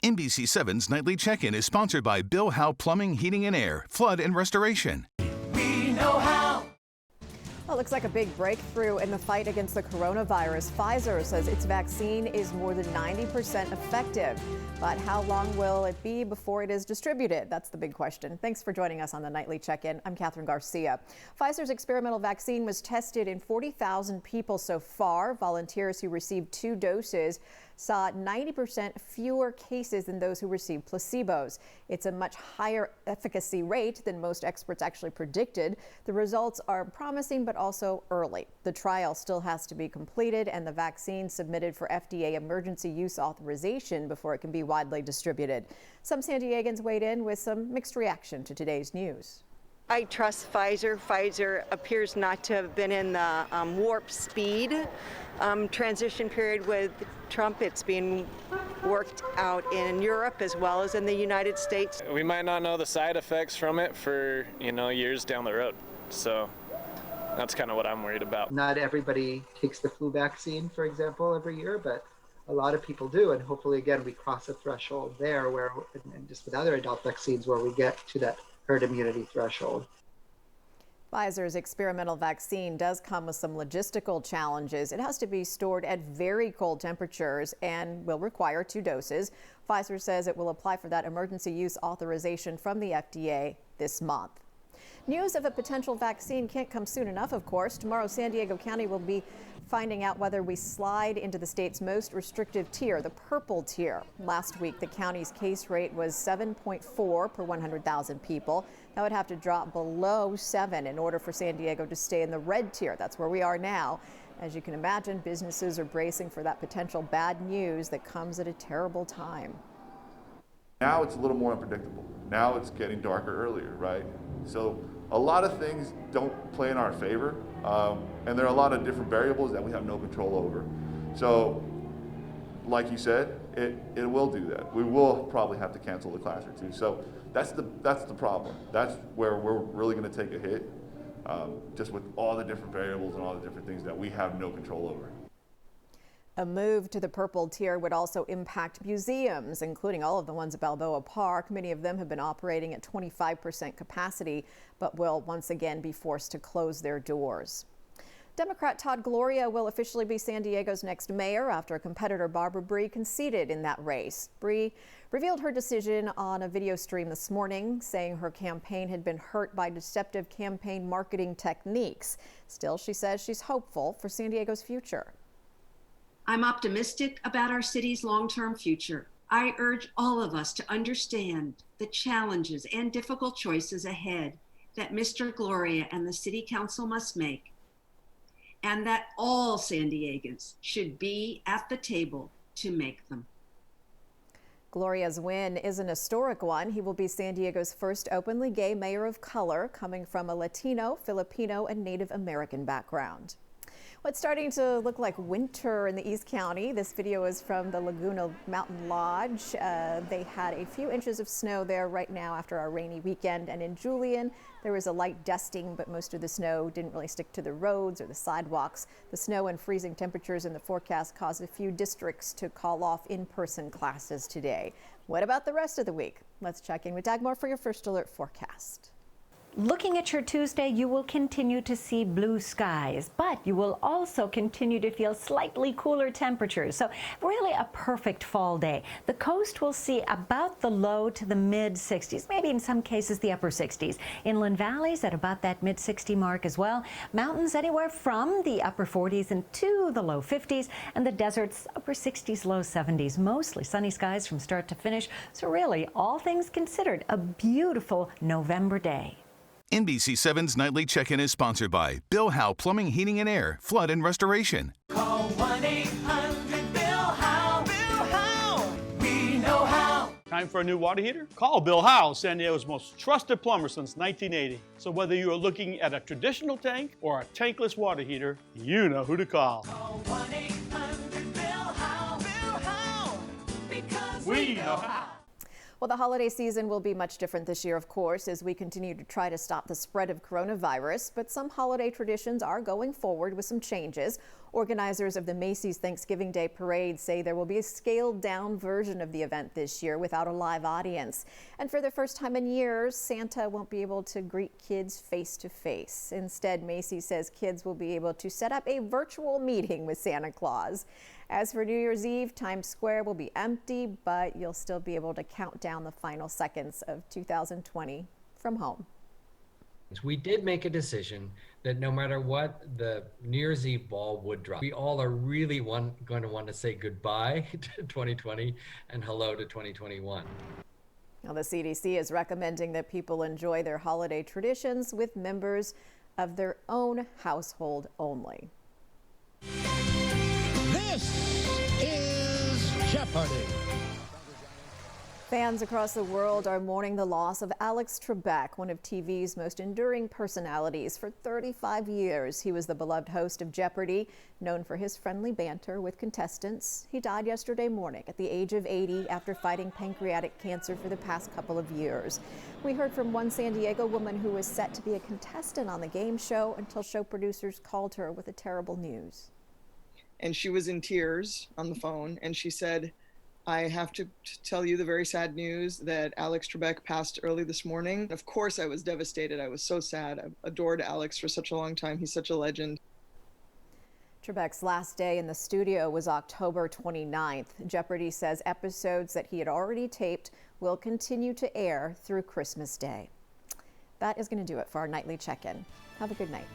NBC7's Nightly Check-In is sponsored by Bill Howe Plumbing, Heating and Air, Flood and Restoration. We know how. Well, it looks like a big breakthrough in the fight against the coronavirus. Pfizer says its vaccine is more than 90% effective. But how long will it be before it is distributed? That's the big question. Thanks for joining us on the Nightly Check-In. I'm Catherine Garcia. Pfizer's experimental vaccine was tested in 40,000 people so far. Volunteers who received 2 doses saw 90% fewer cases than those who received placebos. It's a much higher efficacy rate than most experts actually predicted. The results are promising but also early. The trial still has to be completed and the vaccine submitted for FDA emergency use authorization before it can be widely distributed. Some San Diegans weighed in with some mixed reaction to today's news. I trust Pfizer. Pfizer appears not to have been in the warp speed transition period with Trump. It's being worked out in Europe as well as in the United States. We might not know the side effects from it for, years down the road. So that's kind of what I'm worried about. Not everybody takes the flu vaccine, for example, every year, but a lot of people do. And hopefully, again, we cross a threshold there where, and just with other adult vaccines, where we get to that herd immunity threshold. Pfizer's experimental vaccine does come with some logistical challenges. It has to be stored at very cold temperatures and will require 2 doses. Pfizer says it will apply for that emergency use authorization from the FDA this month. News of a potential vaccine can't come soon enough, of course. Tomorrow, San Diego County will be finding out whether we slide into the state's most restrictive tier, the purple tier. Last week, the county's case rate was 7.4 per 100,000 people. That would have to drop below 7 in order for San Diego to stay in the red tier. That's where we are now. As you can imagine, businesses are bracing for that potential bad news that comes at a terrible time. Now it's a little more unpredictable. Now it's getting darker earlier, right? So a lot of things don't play in our favor, and there are a lot of different variables that we have no control over. So, like you said, it will do that. We will probably have to cancel the class or 2. So that's the problem. That's where we're really going to take a hit, just with all the different variables and all the different things that we have no control over. A move to the purple tier would also impact museums, including all of the ones at Balboa Park. Many of them have been operating at 25% capacity, but will once again be forced to close their doors. Democrat Todd Gloria will officially be San Diego's next mayor after competitor Barbara Bree conceded in that race. Bree revealed her decision on a video stream this morning, saying her campaign had been hurt by deceptive campaign marketing techniques. Still, she says she's hopeful for San Diego's future. I'm optimistic about our city's long-term future. I urge all of us to understand the challenges and difficult choices ahead that Mr. Gloria and the City Council must make, and that all San Diegans should be at the table to make them. Gloria's win is an historic one. He will be San Diego's first openly gay mayor of color, coming from a Latino, Filipino, and Native American background. Well, it's starting to look like winter in the East County. This video is from the Laguna Mountain Lodge. They had a few inches of snow there right now after our rainy weekend. And in Julian, there was a light dusting, but most of the snow didn't really stick to the roads or the sidewalks. The snow and freezing temperatures in the forecast caused a few districts to call off in-person classes today. What about the rest of the week? Let's check in with Dagmar for your first alert forecast. Looking at your Tuesday, you will continue to see blue skies, but you will also continue to feel slightly cooler temperatures. So really a perfect fall day. The coast will see about the low to the mid 60s, maybe in some cases the upper 60s. Inland valleys at about that mid 60 mark as well. Mountains anywhere from the upper 40s into the low 50s, and the deserts upper 60s, low 70s. Mostly sunny skies from start to finish. So really, all things considered, a beautiful November day. NBC7's Nightly Check-In is sponsored by Bill Howe Plumbing, Heating and Air, Flood and Restoration. Call 1-800-BILL-HOWE. Bill Howe. We know how. Time for a new water heater? Call Bill Howe, San Diego's most trusted plumber since 1980. So whether you are looking at a traditional tank or a tankless water heater, you know who to call. Call 1-800-BILL-HOWE. Bill Howe. Because We know how. Well, the holiday season will be much different this year, of course, as we continue to try to stop the spread of coronavirus. But some holiday traditions are going forward with some changes. Organizers of the Macy's Thanksgiving Day Parade say there will be a scaled-down version of the event this year without a live audience. And for the first time in years, Santa won't be able to greet kids face-to-face. Instead, Macy's says kids will be able to set up a virtual meeting with Santa Claus. As for New Year's Eve, Times Square will be empty, but you'll still be able to count down the final seconds of 2020 from home. We did make a decision that no matter what, the New Year's Eve ball would drop. We all are really going to want to say goodbye to 2020 and hello to 2021. Now, the CDC is recommending that people enjoy their holiday traditions with members of their own household only. This is Jeopardy! Fans across the world are mourning the loss of Alex Trebek, one of TV's most enduring personalities. For 35 years, he was the beloved host of Jeopardy, known for his friendly banter with contestants. He died yesterday morning at the age of 80 after fighting pancreatic cancer for the past couple of years. We heard from one San Diego woman who was set to be a contestant on the game show until show producers called her with the terrible news. And she was in tears on the phone, and she said, "I have to tell you the very sad news that Alex Trebek passed early this morning." Of course, I was devastated. I was so sad. I've adored Alex for such a long time. He's such a legend. Trebek's last day in the studio was October 29th. Jeopardy says episodes that he had already taped will continue to air through Christmas Day. That is going to do it for our nightly check-in. Have a good night.